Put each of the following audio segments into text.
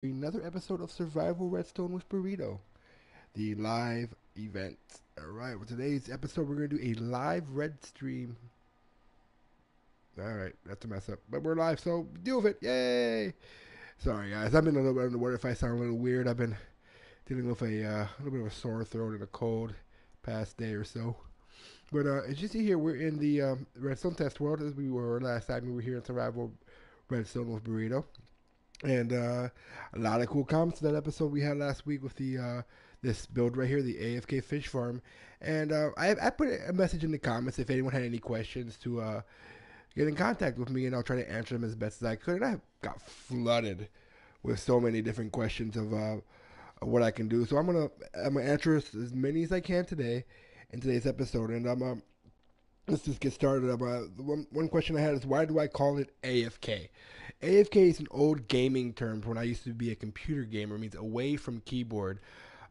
Another episode of Survival Redstone with Burrito, the live event. Alright, well, today's episode we're going to do a live red stream. Alright, that's a mess up. But we're live, so deal with it. Yay! Sorry, guys. I've been a little bit underwater if I sound a little weird. I've been dealing with a little bit of a sore throat and a cold past day or so. But as you see here, we're in the Redstone test world as we were last time we were here in Survival Redstone with Burrito. And a lot of cool comments to that episode we had last week with the this build right here, the Afk Fish Farm. And I put a message in the comments if anyone had any questions to get in contact with me, and I'll try to answer them as best as I could. And I got flooded with so many different questions of what I can do. So I'm gonna answer as many as I can today in today's episode. And let's just get started. One question I had is, why do I call it AFK? AFK is an old gaming term from when I used to be a computer gamer. It means away from keyboard.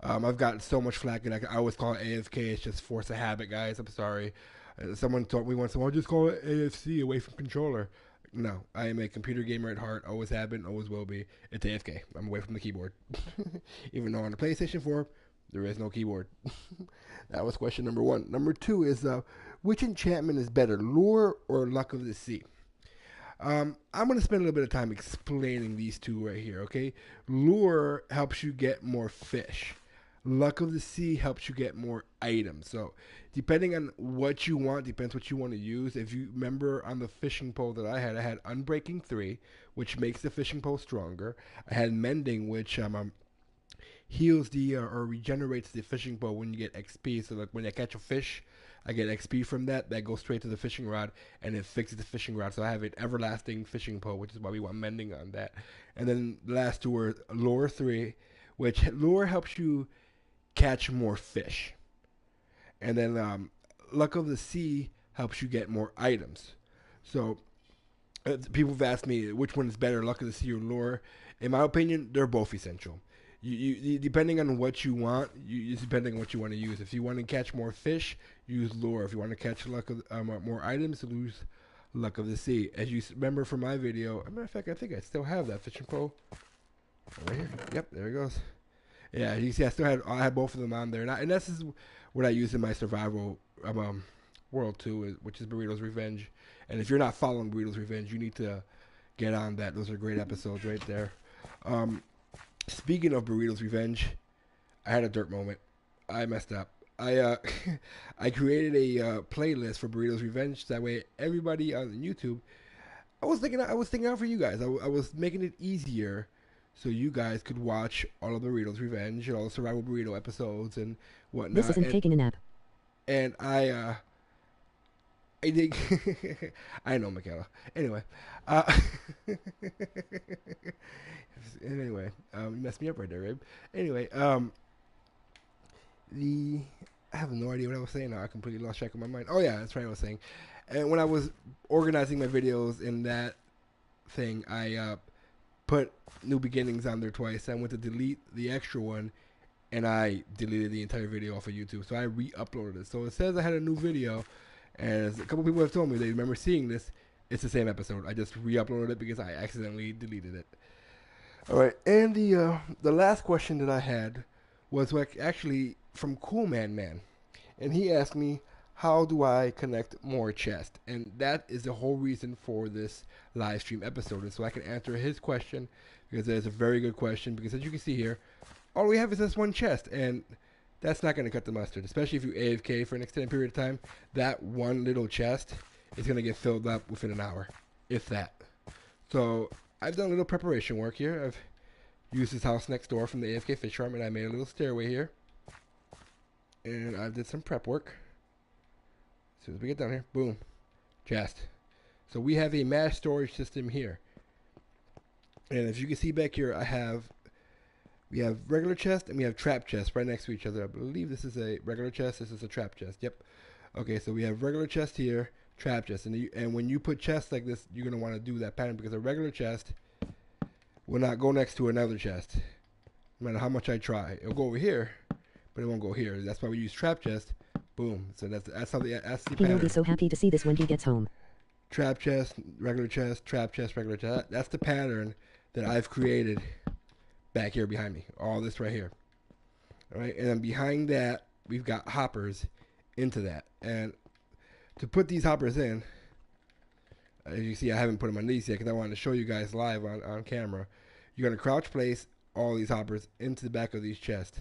I've gotten so much flack, and I always call it AFK. It's just force of habit, guys. I'm sorry. Someone told me once, I'll just call it AFC, away from controller. No, I am a computer gamer at heart. Always have been, always will be. It's AFK. I'm away from the keyboard. Even though on the PlayStation 4, there is no keyboard. That was question number one. Number two is, which enchantment is better, Lure or Luck of the Sea? I'm going to spend a little bit of time explaining these two right here, okay? Lure helps you get more fish. Luck of the Sea helps you get more items. So, depending on what you want, depends what you want to use. If you remember on the fishing pole that I had Unbreaking 3, which makes the fishing pole stronger. I had Mending, which heals the or regenerates the fishing pole when you get XP. So, like when I catch a fish, I get XP from that. That goes straight to the fishing rod, and it fixes the fishing rod. So I have an everlasting fishing pole, which is why we want Mending on that. And then the last two are Lure 3, which Lure helps you catch more fish. And then Luck of the Sea helps you get more items. So people have asked me which one is better, Luck of the Sea or Lure. In my opinion, they're both essential. You depending on what you want, it's depending on what you want to use. If you want to catch more fish, use Lure. If you want to catch more items, use Luck of the Sea. As you remember from my video, as a matter of fact, I think I still have that fishing pole right here. Yep, there it goes. Yeah, you see, I had both of them on there, and this is what I use in my survival world too, which is Burrito's Revenge. And if you're not following Burrito's Revenge, you need to get on that. Those are great episodes right there. Speaking of Burrito's Revenge, I had a dirt moment. I messed up. I created a playlist for Burrito's Revenge. That way, everybody on YouTube, I was thinking out for you guys. I was making it easier so you guys could watch all of Burrito's Revenge and all the Survival Burrito episodes and whatnot. This isn't taking a nap. And I think I know, Michaela. Anyway, you messed me up right there, Abe. Anyway, I have no idea what I was saying now. I completely lost track of my mind. Oh yeah, that's right. I was saying, and when I was organizing my videos in that thing, I put New Beginnings on there twice. I went to delete the extra one, and I deleted the entire video off of YouTube. So I re-uploaded it. So it says I had a new video, and as a couple people have told me they remember seeing this, it's the same episode. I just re-uploaded it because I accidentally deleted it. All right, and the last question that I had was actually from Cool Man, and he asked me, how do I connect more chests? And that is the whole reason for this live stream episode, is so I can answer his question, because it's a very good question. Because as you can see here, all we have is this one chest, and that's not going to cut the mustard, especially if you AFK for an extended period of time. That one little chest is going to get filled up within an hour, if that. So I've done a little preparation work here. I've used this house next door from the Afk Fish Farm, and I made a little stairway here. And I did some prep work. As soon as we get down here, boom, chest. So we have a mass storage system here. And if you can see back here, we have regular chest and we have trap chest right next to each other. I believe this is a regular chest, this is a trap chest. Yep. Okay, so we have regular chest here, trap chest. And when you put chests like this, you're going to want to do that pattern, because a regular chest will not go next to another chest. No matter how much I try. It'll go over here, but it won't go here. That's why we use trap chest. Boom. So that's how the He'll be so happy to see this when he gets home. Trap chest, regular chest, trap chest, regular chest. That's the pattern that I've created back here behind me. All this right here. All right, and then behind that we've got hoppers into that. And to put these hoppers in, as you see, I haven't put them on these yet because I wanted to show you guys live on camera. You're gonna crouch place all these hoppers into the back of these chests.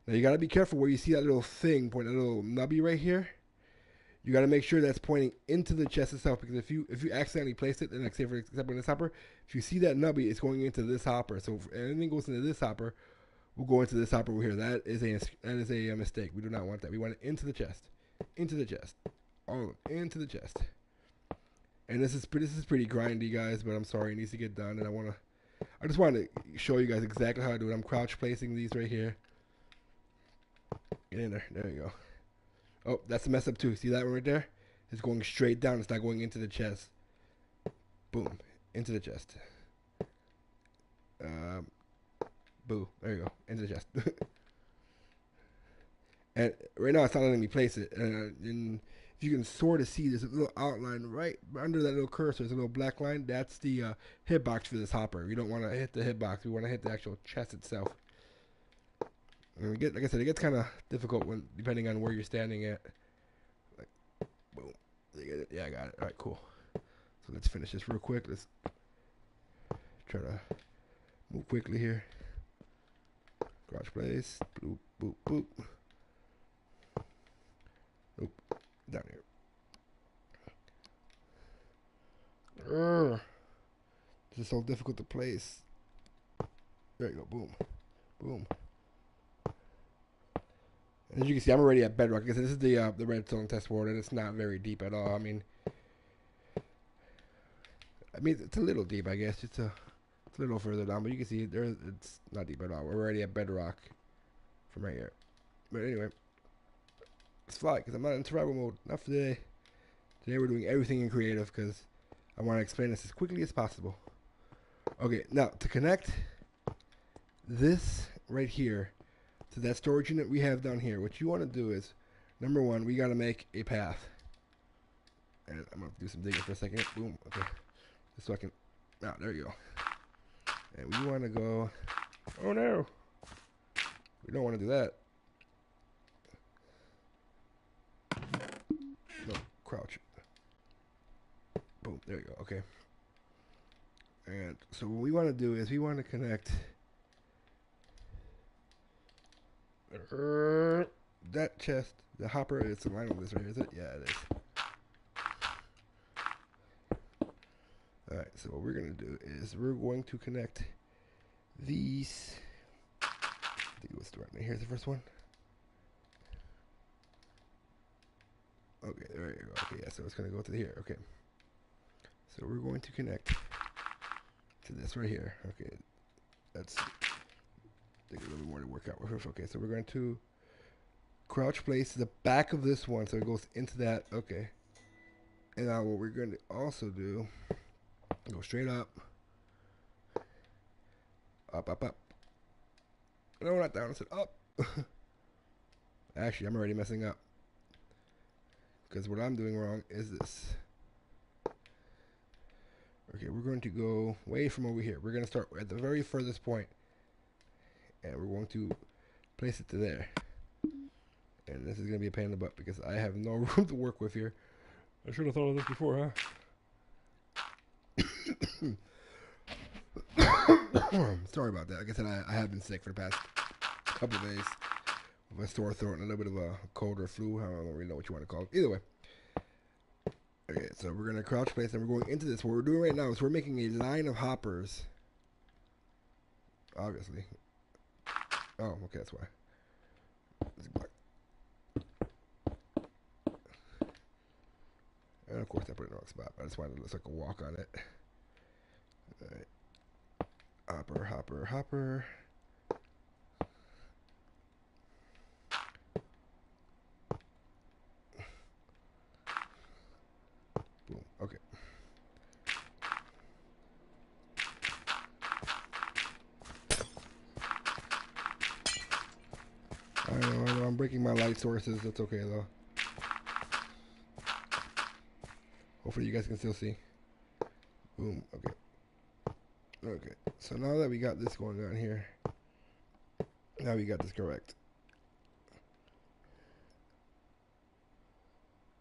Now you gotta be careful where you see that little thing, point that little nubby right here. You got to make sure that's pointing into the chest itself, because if you accidentally place it, then like say for example in this hopper, if you see that nubby, it's going into this hopper. So if anything goes into this hopper, will go into this hopper over here. That is a mistake. We do not want that. We want it into the chest, all into the chest. And this is pretty grindy, guys. But I'm sorry, it needs to get done, and I just wanted to show you guys exactly how to do it. I'm crouch placing these right here. Get in there. There you go. Oh, that's a mess up too. See that one right there? It's going straight down. It's not going into the chest. Boom. Into the chest. Boo. There you go. Into the chest. And right now it's not letting me place it. And if you can sort of see, there's a little outline right under that little cursor. There's a little black line. That's the hitbox for this hopper. We don't want to hit the hitbox. We want to hit the actual chest itself. And like I said, it gets kind of difficult when depending on where you're standing at. Like, boom. You get it? Yeah, I got it. All right, cool. So let's finish this real quick. Let's try to move quickly here. Crouch place. Boop, boop, boop. Nope. Down here. This is so difficult to place. There you go. Boom. Boom. As you can see, I'm already at bedrock. Like I said, this is the redstone test board, and it's not very deep at all. I mean, it's a little deep, I guess. It's a little further down, but you can see it's not deep at all. We're already at bedrock from right here. But anyway, let's fly, because I'm not in survival mode. Not for today. Today we're doing everything in creative, because I want to explain this as quickly as possible. Okay, now to connect this right here to that storage unit we have down here, what you want to do is, number one, we got to make a path. And I'm going to do some digging for a second. Boom. Okay. Just so I can... Ah, there you go. And we want to go... Oh, no. We don't want to do that. No. Crouch. Boom. There you go. Okay. And so what we want to do is we want to connect... that chest, the hopper, it's in line with this right here, is it? Yeah, it is. Alright, so what we're going to do is we're going to connect these. I think what's the right one? Here's the first one. Okay, there you go. Okay, yeah, so it's going to go to here. Okay. So we're going to connect to this right here. Okay, that's... take a little bit more to work out with. Okay, so we're going to crouch place the back of this one so it goes into that. Okay. And now what we're going to also do, go straight up. Up, up, up. No, not down. I said up. Actually, I'm already messing up. Because what I'm doing wrong is this. Okay, we're going to go way from over here. We're going to start at the very furthest point. And we're going to place it to there. And this is going to be a pain in the butt because I have no room to work with here. I should have thought of this before, huh? Sorry about that. Like I said, I have been sick for the past couple of days with a sore throat and a little bit of a cold or flu. I don't really know what you want to call it. Either way. Okay, so we're going to crouch place and we're going into this. What we're doing right now is we're making a line of hoppers. Obviously. Oh, okay, that's why. And of course I put it in the wrong spot. I just wanted it to look like a walk on it. Alright. Hopper, hopper, hopper. Boom. Okay. I know, I'm breaking my light sources. That's okay though. Hopefully you guys can still see. Boom. Okay. Okay, so now that we got this going on here, now we got this correct.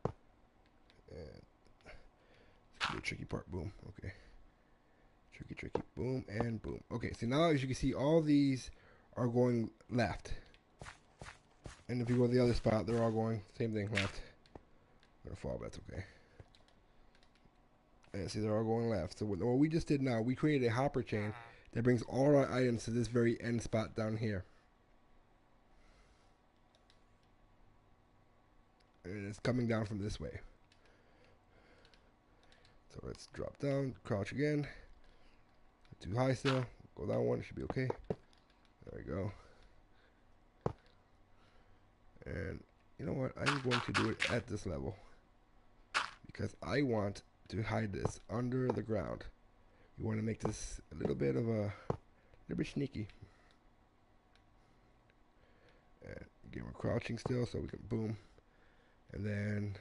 And it's the tricky part. Boom. Okay. Tricky. Boom and boom. Okay, so now as you can see, all these are going left. And if you go to the other spot, they're all going same thing, left. I'm gonna fall, but that's okay. And see, they're all going left. So what we just did now, we created a hopper chain that brings all our items to this very end spot down here. And it's coming down from this way. So let's drop down, crouch again. Too high still. Go down one, it should be okay. There we go. And you know what? I'm going to do it at this level because I want to hide this under the ground. You want to make this a little bit sneaky. And again, we're crouching still, so we can boom, and then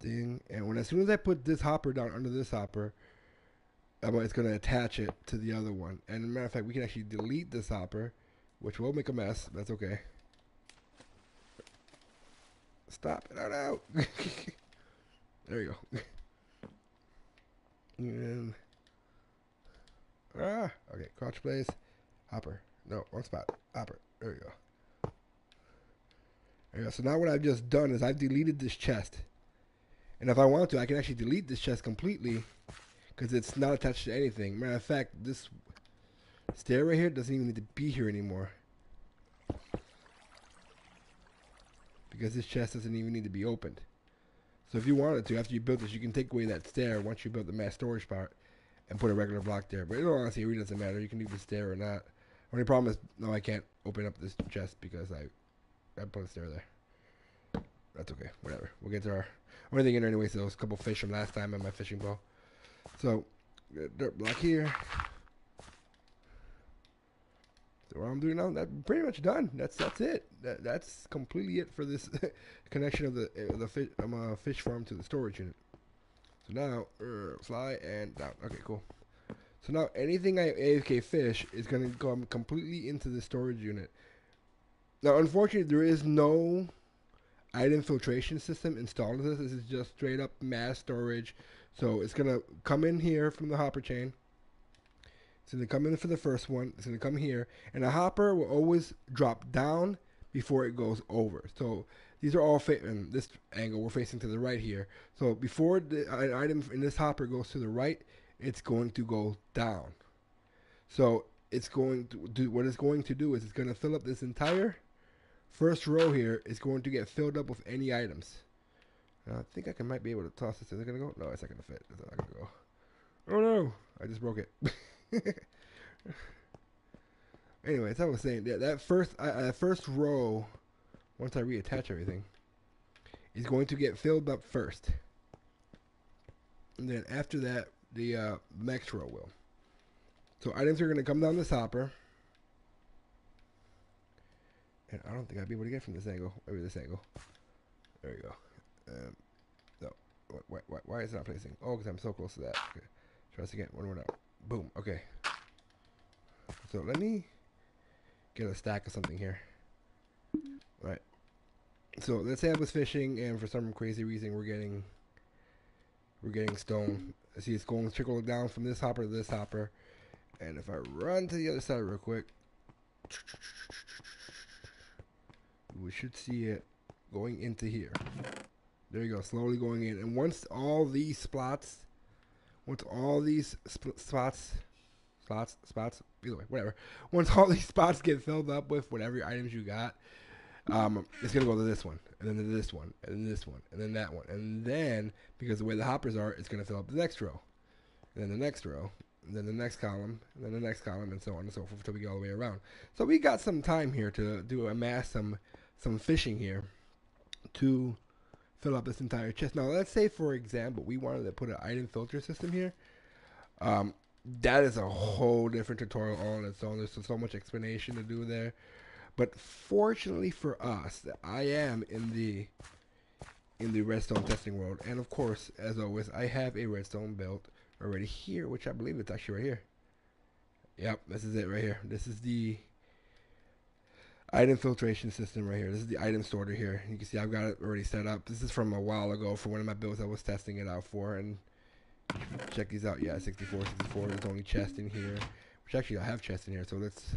ding. And as soon as I put this hopper down under this hopper, it's going to attach it to the other one. And as a matter of fact, we can actually delete this hopper, which will make a mess. That's okay. Stop it out. There you go. And okay, crouch place, hopper. No, wrong spot. Hopper. There you go. There you go. So now what I've just done is I've deleted this chest. And if I want to, I can actually delete this chest completely because it's not attached to anything. Matter of fact, this stair right here doesn't even need to be here anymore. Because this chest doesn't even need to be opened. So if you wanted to, after you build this, you can take away that stair once you build the mass storage part and put a regular block there. But in all honesty, it really doesn't matter. You can leave the stair or not. Only problem is, no, I can't open up this chest because I put a stair there. That's okay. Whatever. We'll get to our only thing in there anyway. So those couple fish from last time on my fishing bow. So dirt block here. So what I'm doing now, that's pretty much done. That's it. That's completely it for this connection of the fish farm to the storage unit. So now fly and down. Okay, cool. So now anything I AFK fish is going to come completely into the storage unit. Now, unfortunately, there is no item filtration system installed in this. This is just straight up mass storage. So it's going to come in here from the hopper chain. It's going to come in for the first one. It's going to come here. And the hopper will always drop down before it goes over. So these are all in this angle. We're facing to the right here. So before the item in this hopper goes to the right, it's going to go down. So it's going to do what it's going to do is it's going to fill up this entire first row here. Is going to get filled up with any items. Now, I think I might be able to toss this. Is it going to go? No, it's not going to fit. It's not going to go. Oh no! I just broke it. Anyway, as I was saying, that first row, once I reattach everything, is going to get filled up first, and then after that, the next row will. So items are going to come down this hopper, and I don't think I'd be able to get from this angle. Maybe this angle. There you go. No, why is it not placing? Oh, because I'm so close to that. Okay, try this again. One more now. Boom. Okay. So let me get a stack of something here. All right. So let's say I was fishing, and for some crazy reason we're getting stone. See, it's going to trickle down from this hopper to this hopper, and if I run to the other side real quick, we should see it going into here. There you go, slowly going in, and once all these spots, either way, whatever. Once all these spots get filled up with whatever items you got, it's gonna go to this one, and then to this one, and then this one, and then that one, and then because the way the hoppers are, it's gonna fill up the next row, and then the next row, and then the next column, and then the next column, and so on and so forth until we get all the way around. So we got some time here to amass some fishing here to fill up this entire chest. Now, let's say, for example, we wanted to put an item filter system here. That is a whole different tutorial all on its own. There's so much explanation to do there. But fortunately for us, I am in the redstone testing world, and of course, as always, I have a redstone built already here, which I believe it's actually right here. Yep, this is it right here. This is the item filtration system right here. This is the item sorter here. You can see I've got it already set up. This is from a while ago for one of my builds I was testing it out for. And check these out. Yeah, 64, 64. There's only chest in here. Which actually I have chest in here. So let's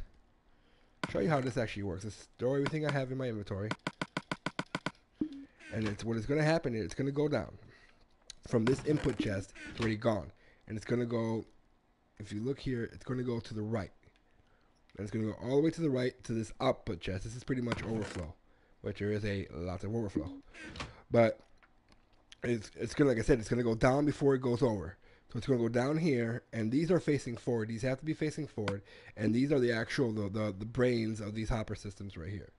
show you how this actually works. Let's store everything I have in my inventory. And what is going to happen is it's going to go down. From this input chest, it's already gone. And it's going to go, if you look here, it's going to go to the right. And it's going to go all the way to the right to this output chest. This is pretty much overflow, which there is a lot of overflow. But it's going to, like I said, it's going to go down before it goes over. So it's going to go down here, and these are facing forward. These have to be facing forward, and these are the actual, the brains of these hopper systems right here.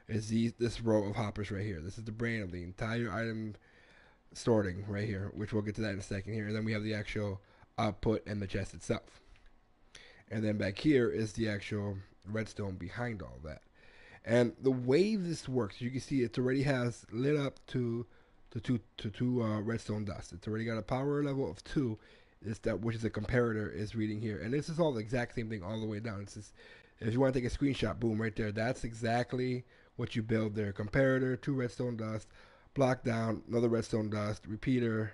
Is this row of hoppers right here. This is the brain of the entire item sorting right here, which we'll get to that in a second here. And then we have the actual output and the chest itself. And then back here is the actual redstone behind all that. And the way this works, you can see it already has lit up to two redstone dust. It's already got a power level of 2, which is a comparator is reading here. And this is all the exact same thing all the way down. It's just, if you want to take a screenshot, boom, right there. That's exactly what you build there. Comparator, 2 redstone dust, block down, another redstone dust, repeater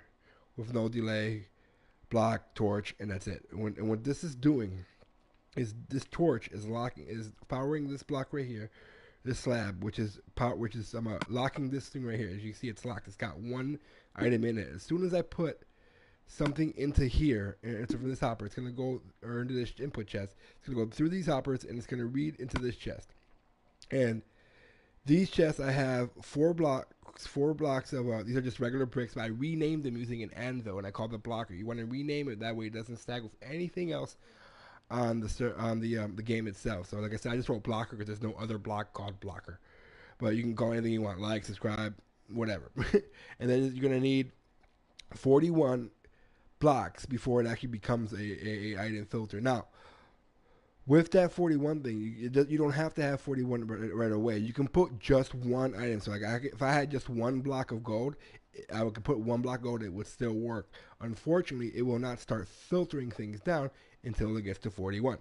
with no delay, block, torch, and that's it. And what this is doing is this torch is powering this block right here, this slab, which is locking this thing right here. As you see, it's locked. It's got one item in it. As soon as I put something into here, into from this hopper, it's gonna go or into this input chest. It's gonna go through these hoppers and it's gonna read into this chest. And these chests, I have 4 blocks of these are just regular bricks, but I renamed them using an anvil, and I call the blocker. You want to rename it that way it doesn't stack with anything else on the game itself. So like I said, I just wrote blocker because there's no other block called blocker. But you can call anything you want, like, subscribe, whatever. And then you're gonna need 41 blocks before it actually becomes a item filter. Now, with that 41 thing, you don't have to have 41 right away. You can put just one item. So like if I had just 1 block of gold, I could put 1 block of gold. It would still work. Unfortunately, it will not start filtering things down until it gets to 41.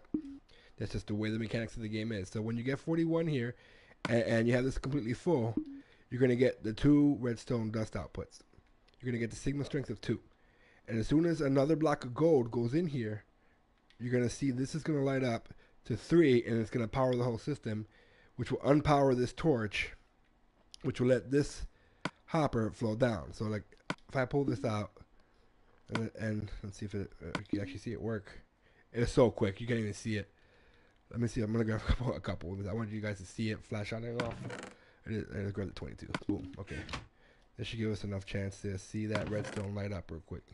That's just the way the mechanics of the game is. So when you get 41 here, and you have this completely full, you're going to get the 2 redstone dust outputs. You're going to get the signal strength of 2. And as soon as another block of gold goes in here, you're going to see this is going to light up to 3, and it's going to power the whole system, which will unpower this torch, which will let this hopper flow down. So like if I pull this out, and let's see if you can actually see it work. It's so quick, you can't even see it. Let me see, I'm going to grab a couple. I want you guys to see it flash on and off. And grab the 22. Boom, okay. This should give us enough chance to see that redstone light up real quick.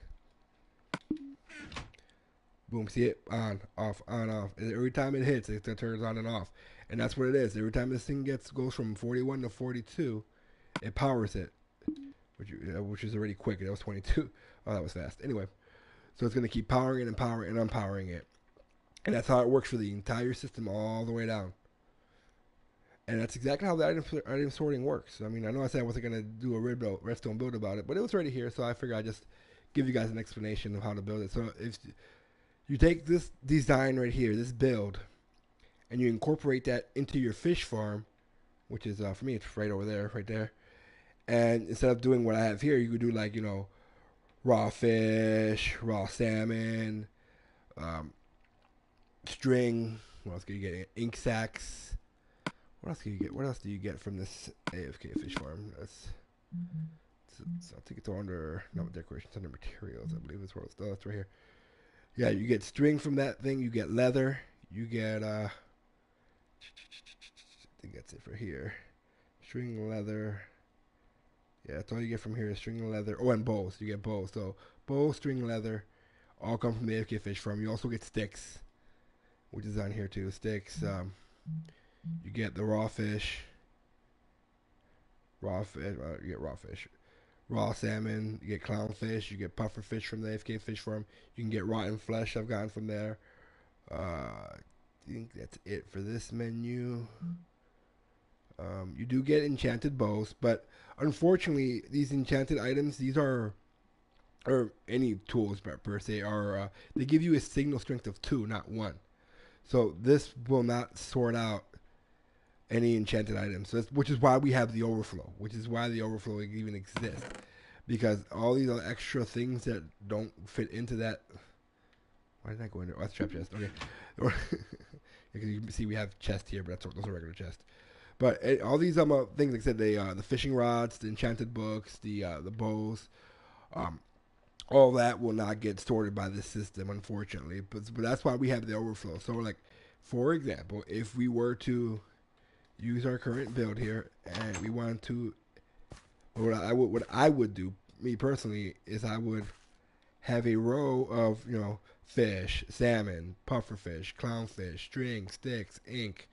Boom, see it? On, off, on, off. Every time it hits, it turns on and off. And that's what it is. Every time this thing goes from 41 to 42, it powers it. Which is already quick. That was 22. Oh, that was fast. Anyway, so it's going to keep powering it and powering and unpowering it. And that's how it works for the entire system all the way down. And that's exactly how the item sorting works. I mean, I know I said I wasn't going to do a redstone build about it, but it was already here, so I figured I'd just give you guys an explanation of how to build it. So if you take this design right here, this build, and you incorporate that into your fish farm, which is, for me, it's right over there, right there. And instead of doing what I have here, you could do like, raw fish, raw salmon, string. What else can you get? Ink sacks. What else can you get? What else do you get from this AFK Fish Farm? So I think it's under, not decorations, under materials. I believe that's where it's that's right here. Yeah, you get string from that thing. You get leather. You get, I think that's it for here. String, leather. Yeah, that's all you get from here is string and leather. Oh, and bows. You get bows. So bow, string, leather, all come from the AFK Fish Farm. You also get sticks, which is on here too. Sticks. You get the raw fish. You get raw fish. Raw salmon. You get clownfish. You get puffer fish from the AFK Fish Farm. You can get rotten flesh I've gotten from there. I think that's it for this menu. You do get enchanted bows, but unfortunately, these enchanted items, these are, or any tools per se, are they give you a signal strength of 2, not 1. So this will not sort out any enchanted items. So which is why we have the overflow. Which is why the overflow even exists. Because all these other extra things that don't fit into that. Why did I go in there? Oh, that's trap chest. Okay. Because you can see we have chest here, but those are regular chest. But all these things, like I said, the fishing rods, the enchanted books, the bows, um, all that will not get sorted by this system, unfortunately. But that's why we have the overflow. So, like, for example, if we were to use our current build here and we want to, what I would do, me personally, is I would have a row of fish, salmon, pufferfish, clownfish, string, sticks, ink,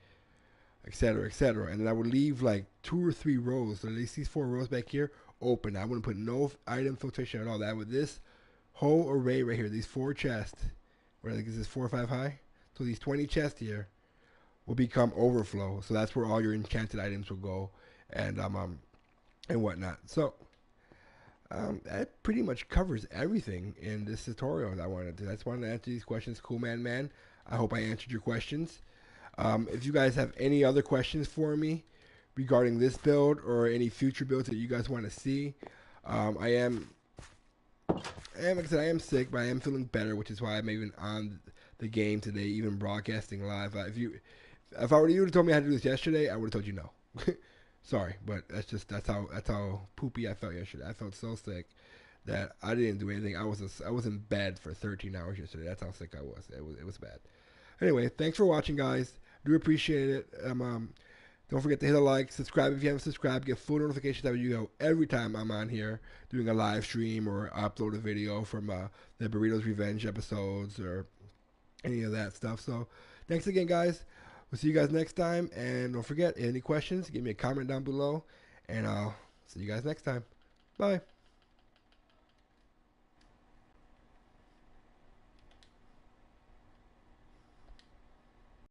etc., etc. And then I would leave like 2 or 3 rows, so at least these 4 rows back here, open. I wouldn't put no item filtration at all. That with this whole array right here, these 4 chests, where I think this is 4 or 5 high, so these 20 chests here will become overflow. So that's where all your enchanted items will go, and whatnot. So that pretty much covers everything in this tutorial that I wanted to do. I just wanted to answer these questions. Cool, man. I hope I answered your questions. If you guys have any other questions for me regarding this build or any future builds that you guys want to see, I am, like I said, I am sick, but I am feeling better, which is why I'm even on the game today, even broadcasting live. If I were you to told me I had to do this yesterday, I would have told you no. Sorry, but that's how poopy I felt yesterday. I felt so sick that I didn't do anything. I was in bed for 13 hours yesterday. That's how sick I was. It was bad. Anyway, thanks for watching, guys. Do appreciate it. Don't forget to hit a like, subscribe if you haven't subscribed, get full notifications that you go every time I'm on here doing a live stream or upload a video from the Burrito's Revenge episodes or any of that stuff. So thanks again, guys. We'll see you guys next time. And don't forget, any questions, give me a comment down below. And I'll see you guys next time. Bye.